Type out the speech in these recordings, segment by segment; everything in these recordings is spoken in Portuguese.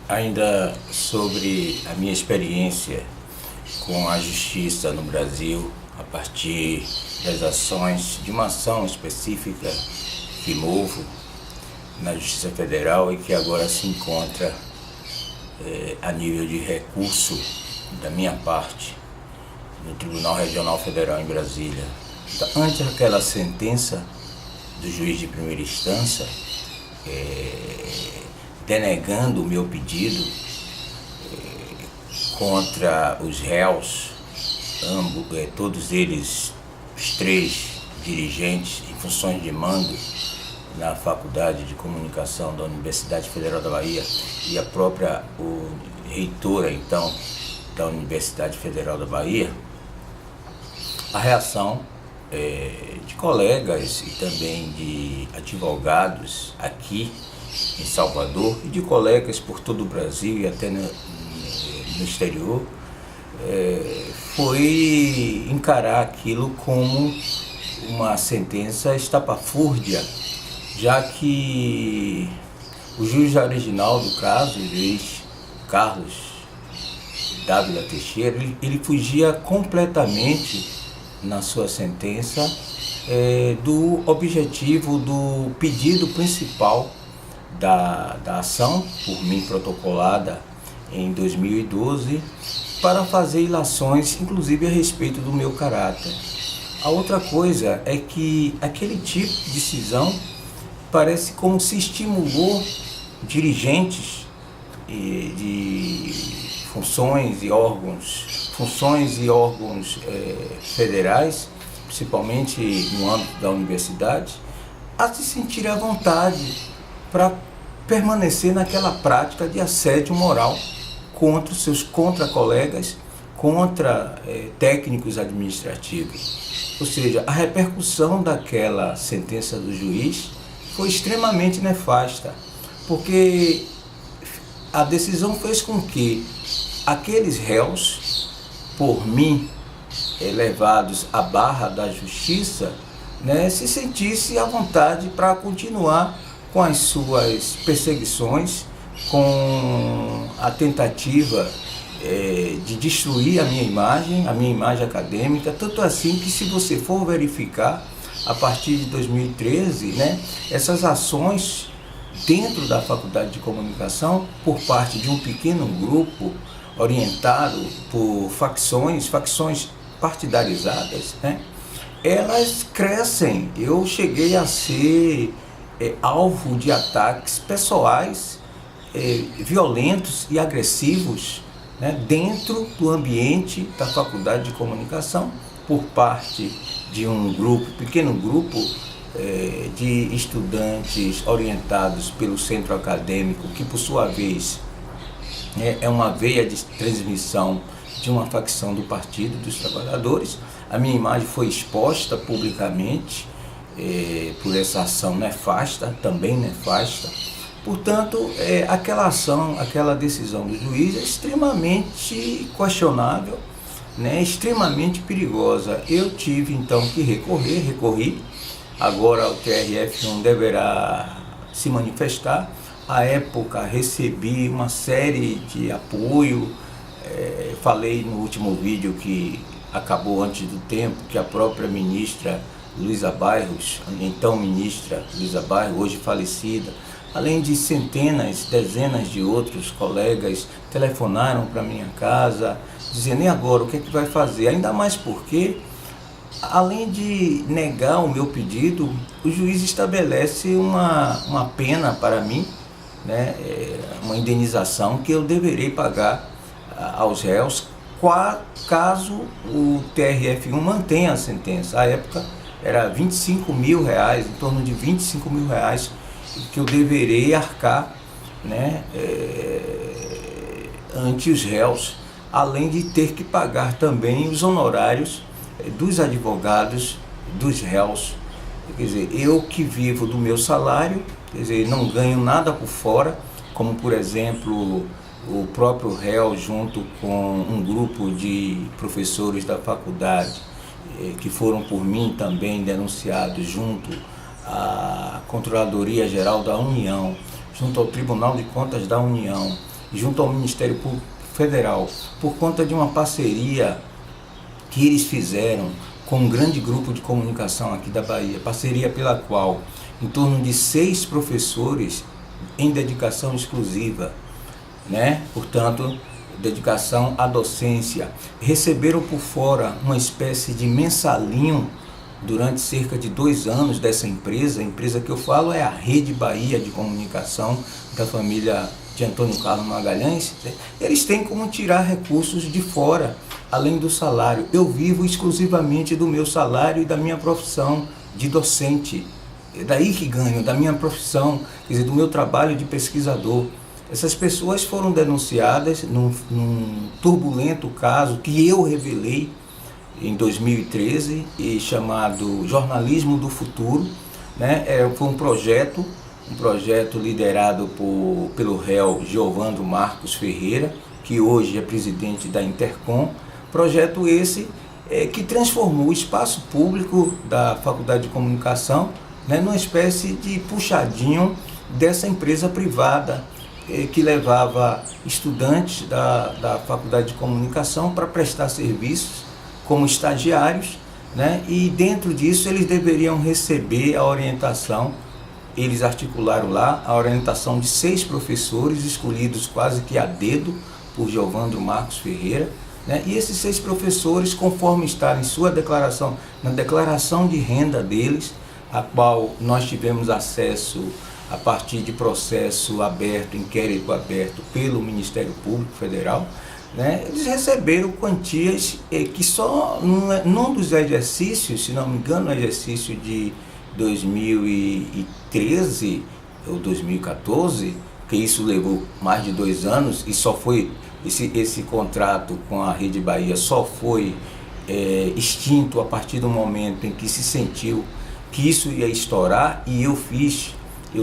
Ainda sobre a minha experiência com a justiça no Brasil, a partir das ações de uma ação específica que movo na Justiça Federal e que agora se encontra a nível de recurso da minha parte no Tribunal Regional Federal em Brasília. Então, antes daquela sentença do juiz de primeira instância, denegando o meu pedido contra os réus, todos eles, os três dirigentes em funções de mando na Faculdade de Comunicação da Universidade Federal da Bahia e a própria reitora, então, da Universidade Federal da Bahia, a reação de colegas e também de advogados aqui em Salvador e de colegas por todo o Brasil e até no exterior, foi encarar aquilo como uma sentença estapafúrdia, já que o juiz original do caso, o juiz Carlos Dávila Teixeira, ele fugia completamente na sua sentença do objetivo, do pedido principal da ação, por mim protocolada em 2012, para fazer ilações, inclusive a respeito do meu caráter. A outra coisa é que aquele tipo de decisão parece como se estimulou dirigentes de funções e órgãos federais, principalmente no âmbito da universidade, a se sentir à vontade para permanecer naquela prática de assédio moral contra os seus colegas, contra técnicos administrativos. Ou seja, a repercussão daquela sentença do juiz foi extremamente nefasta, porque a decisão fez com que aqueles réus, por mim, levados à barra da justiça, se sentissem à vontade para continuar com as suas perseguições, com a tentativa de destruir a minha imagem acadêmica, tanto assim que, se você for verificar, a partir de 2013, essas ações dentro da Faculdade de Comunicação, por parte de um pequeno grupo orientado por facções partidarizadas, elas crescem. Eu cheguei a ser alvo de ataques pessoais, violentos e agressivos, dentro do ambiente da Faculdade de Comunicação, por parte de um pequeno grupo de estudantes orientados pelo centro acadêmico, que por sua vez é uma veia de transmissão de uma facção do Partido dos Trabalhadores. A minha imagem foi exposta publicamente por essa ação nefasta, também nefasta. Portanto, aquela ação, aquela decisão do juiz é extremamente questionável, extremamente perigosa. Eu tive então que recorri. Agora o TRF1 deverá se manifestar. À época recebi uma série de apoio. Falei no último vídeo, que acabou antes do tempo, que a própria ministra Luísa Bairros, então ministra Luísa Bairros, hoje falecida, além de centenas, dezenas de outros colegas, telefonaram para minha casa, dizendo: e agora, o que é que vai fazer? Ainda mais porque, além de negar o meu pedido, o juiz estabelece uma pena para mim, uma indenização que eu deverei pagar aos réus, caso o TRF1 mantenha a sentença. À época era R$25 mil, em torno de R$25 mil, que eu deverei arcar ante os réus, além de ter que pagar também os honorários dos advogados dos réus. Quer dizer, eu que vivo do meu salário, quer dizer, não ganho nada por fora, como por exemplo o próprio réu, junto com um grupo de professores da faculdade, que foram por mim também denunciados junto à Controladoria Geral da União, junto ao Tribunal de Contas da União junto ao Ministério Público Federal, por conta de uma parceria que eles fizeram com um grande grupo de comunicação aqui da Bahia, parceria pela qual em torno de 6 professores em dedicação exclusiva, né? Portanto, dedicação à docência, receberam por fora uma espécie de mensalinho durante cerca de 2 anos dessa empresa. A empresa que eu falo é a Rede Bahia de Comunicação, da família de Antônio Carlos Magalhães. Eles têm como tirar recursos de fora, além do salário. Eu vivo exclusivamente do meu salário e da minha profissão de docente. É daí que ganho, da minha profissão, quer dizer, do meu trabalho de pesquisador. Essas pessoas foram denunciadas num turbulento caso que eu revelei em 2013, e chamado Jornalismo do Futuro, né? Foi um projeto liderado pelo réu Giovandro Marcos Ferreira, que hoje é presidente da Intercom. Projeto esse que transformou o espaço público da Faculdade de Comunicação, né, numa espécie de puxadinho dessa empresa privada que levava estudantes da Faculdade de Comunicação para prestar serviços como estagiários, né, e dentro disso eles deveriam receber a orientação. Eles articularam lá a orientação de 6 professores escolhidos quase que a dedo por Giovandro Marcos Ferreira, né? E esses 6 professores, conforme está em sua declaração, na declaração de renda deles, a qual nós tivemos acesso a partir de processo aberto, inquérito aberto pelo Ministério Público Federal, né? Eles receberam quantias que só num dos exercícios, se não me engano, no exercício de 2013 ou 2014, que isso levou mais de 2 anos e só foi, esse contrato com a Rede Bahia só foi extinto a partir do momento em que se sentiu que isso ia estourar, e eu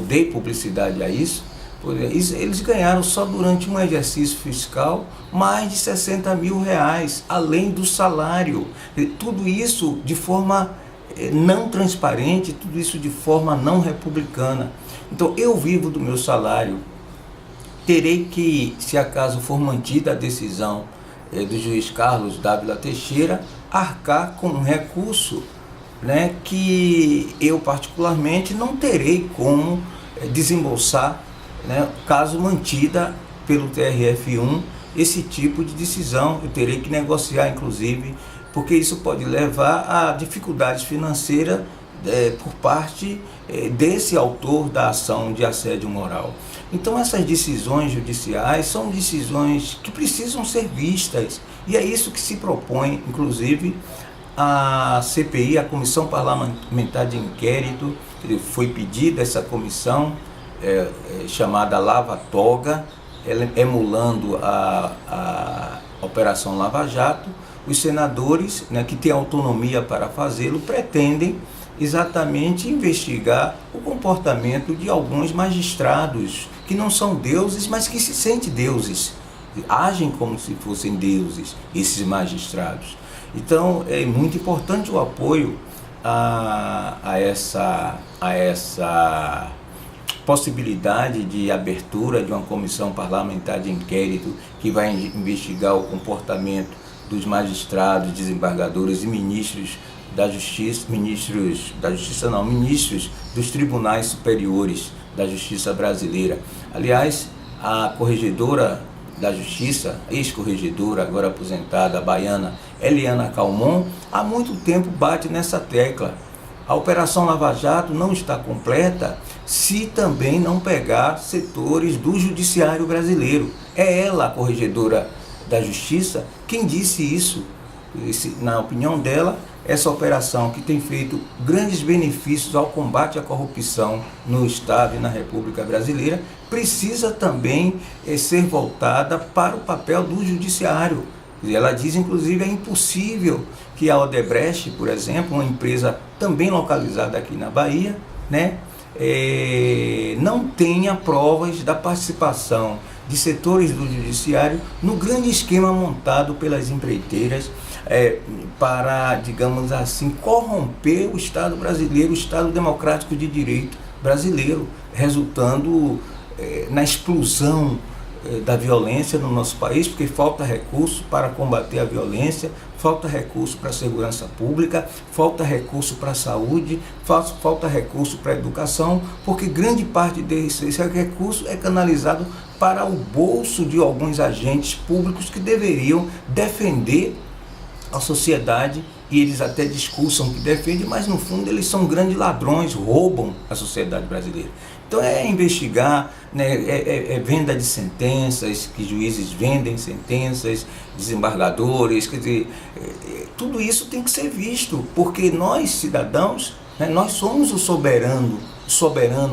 dei publicidade a isso. Eles ganharam só durante um exercício fiscal mais de 60 mil reais, além do salário. Tudo isso de forma não transparente, tudo isso de forma não republicana. Então eu vivo do meu salário. Terei que, se acaso for mantida a decisão do juiz Carlos Dávila Teixeira, arcar com um recurso, né, que eu particularmente não terei como desembolsar, né, caso mantida pelo TRF1 esse tipo de decisão. Eu terei que negociar, inclusive, porque isso pode levar a dificuldades financeiras por parte desse autor da ação de assédio moral. Então essas decisões judiciais são decisões que precisam ser vistas, e é isso que se propõe, inclusive, a CPI, a Comissão Parlamentar de Inquérito. Foi pedida essa comissão chamada Lava Toga, emulando a Operação Lava Jato. Os senadores, né, que têm autonomia para fazê-lo, pretendem exatamente investigar o comportamento de alguns magistrados que não são deuses, mas que se sentem deuses, agem como se fossem deuses, esses magistrados. Então é muito importante o apoio a essa possibilidade de abertura de uma comissão parlamentar de inquérito que vai investigar o comportamento dos magistrados, desembargadores e ministros dos tribunais superiores da Justiça brasileira. Aliás, a corregedora da Justiça, ex-corregedora, agora aposentada, baiana, Eliana Calmon, há muito tempo bate nessa tecla. A Operação Lava Jato não está completa se também não pegar setores do judiciário brasileiro. É ela, a corregedora da Justiça, quem disse isso. Na opinião dela, essa operação, que tem feito grandes benefícios ao combate à corrupção no Estado e na República Brasileira, precisa também ser voltada para o papel do judiciário. Ela diz, inclusive, é impossível que a Odebrecht, por exemplo, uma empresa também localizada aqui na Bahia, né, não tenha provas da participação de setores do judiciário no grande esquema montado pelas empreiteiras para, digamos assim, corromper o Estado brasileiro, o Estado democrático de direito brasileiro, resultando na explosão da violência no nosso país, porque falta recurso para combater a violência, falta recurso para a segurança pública, falta recurso para a saúde, falta recurso para a educação, porque grande parte desse recurso é canalizado para o bolso de alguns agentes públicos que deveriam defender a sociedade, e eles até discursam que defendem, mas no fundo eles são grandes ladrões, roubam a sociedade brasileira. Então é investigar, né, venda de sentenças, que juízes vendem sentenças, desembargadores, quer dizer, tudo isso tem que ser visto, porque nós, cidadãos, né, nós somos o soberano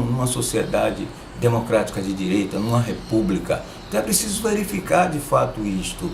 numa sociedade democrática de direito, numa república. Então é preciso verificar de fato isto.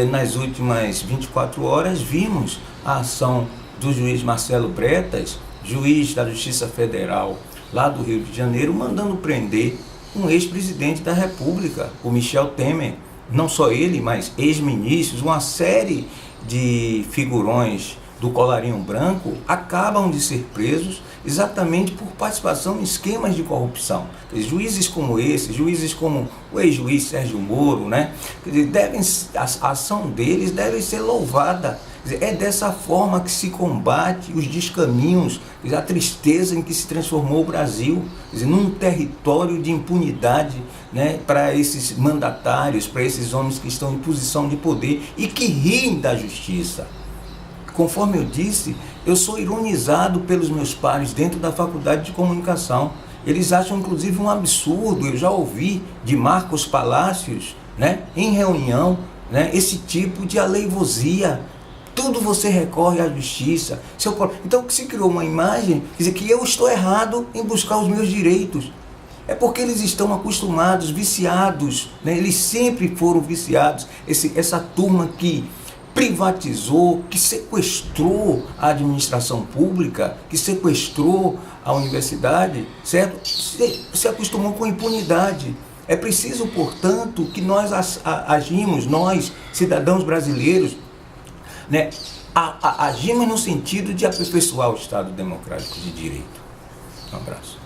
Nas últimas 24 horas vimos a ação do juiz Marcelo Bretas, juiz da Justiça Federal lá do Rio de Janeiro, mandando prender um ex-presidente da República, o Michel Temer. Não só ele, mas ex-ministros, uma série de figurões do colarinho branco acabam de ser presos exatamente por participação em esquemas de corrupção. Juízes como esse, juízes como o ex-juiz Sérgio Moro, né? A ação deles deve ser louvada. É dessa forma que se combate os descaminhos, a tristeza em que se transformou o Brasil, num território de impunidade, né, para esses mandatários, para esses homens que estão em posição de poder e que riem da justiça. Conforme eu disse, eu sou ironizado pelos meus pares dentro da Faculdade de Comunicação. Eles acham inclusive um absurdo, eu já ouvi de Marcos Palácios, né, em reunião, né, esse tipo de aleivosia. Tudo você recorre à justiça. Então se criou uma imagem, quer dizer, que eu estou errado em buscar os meus direitos. É porque eles estão acostumados, viciados, né? Eles sempre foram viciados. Essa turma que privatizou, que sequestrou a administração pública, que sequestrou a universidade, certo? Se acostumou com impunidade. É preciso, portanto, que nós agimos, nós, cidadãos brasileiros, né, agimos no sentido de aperfeiçoar o Estado Democrático de Direito. Um abraço.